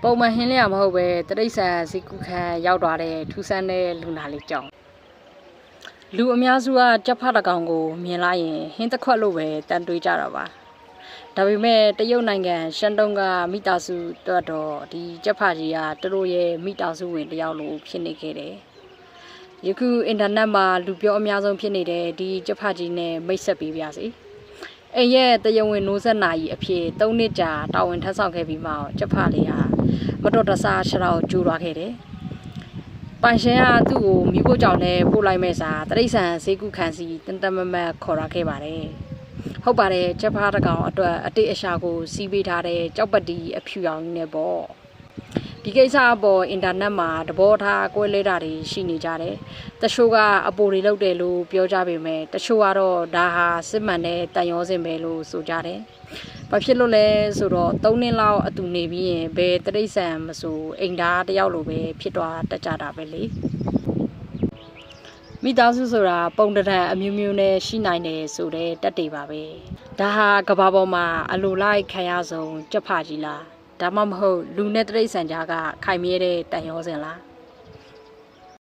ပုံမှန်ဟင်းလျာမဟုတ်ပဲတရိษံစီကုခန်းရောက်သွားတဲ့ထူးဆန်းတဲ့လူနာလေးကြောင့်လူအများစုကကြက်ဖတကောင်ကိုမြင်လိုက်ရင်ဟင်းတစ်ခွက်လို့ပဲတန်တွေးကြတာပါဒါပေမဲ့တရုတ်နိုင်ငံရှမ်းတုံးကမိသားစုတော်တော်ဒီကြက်ဖကြီးကသူတို့ရဲ့မိသားစုဝင်တယောက်လိုဖြစ်နေခဲ့တယ်ယခုအင်တာနက်မှာလူပြောအများဆုံးဖြစ်နေတဲ့ဒီကြက်ဖကြီးနဲ့မိတ်ဆက်ပေးပါစေအိမ်ရဲ့တရုံဝင်နိုးဆက်နာကြီးအဖြစ်3နှစ်ကြာတာဝန်ထမ်းဆောင်ခဲ့ပြီးမှကြက်ဖလေးဟာမတော်တဆခြေထောက်ကျိုးသွားခဲ့တယ်။ပိုင်ရှင်ကသူ့ကိုမိဖို့ကြောင့်လည်းပို့လိုက်မဲ့စာတရိษံဈေးကုခန်းစီတန်တမမတ်ခေါ်ရခဲ့ပါတယ်။ဟုတ်ပါတယ်ကြက်ဖတကောင်အတွက်အတိတ်အရှာကိုစီးပေးထားတဲ့ကြောက်ပတီအဖြူရောင်နဲ့ပေါ့။ဒီကိစ္စအပေါ်အင်တာနက်မှာသဘောထားကွဲလဲတာတွေရှိနေကြတယ်။တချို့ကအပိုတွေလုပ်တယ်လို့ပြောကြပေမဲ့တချို့ကတော့ဒါဟာစစ်မှန်တဲ့တန်ရောစင်ပဲလို့ဆိုကြတယ်။ဘာဖြစ်လို့လဲဆိုတော့3နှစ်လောက်အတူနေပြီးရင်ဘယ်တရိษံမဆိုအိမ်သားတယောက်လိုပဲဖြစ်သွားတတ်ကြတာပဲလေမိသားစုဆိုတာပုံတံအမျိုးမျိုးနဲ့ရှိနိုင်တယ်ဆိုတဲ့တက်တွေပါပဲဒါဟာကဘာပေါ်မှာအလိုလိုက်ခံရဆုံးကြက်ဖကြီးလားဒါမှမဟုတ်လူနဲ့တရိษံကြားကခိုင်မြဲတဲ့တန်ရောစင်လား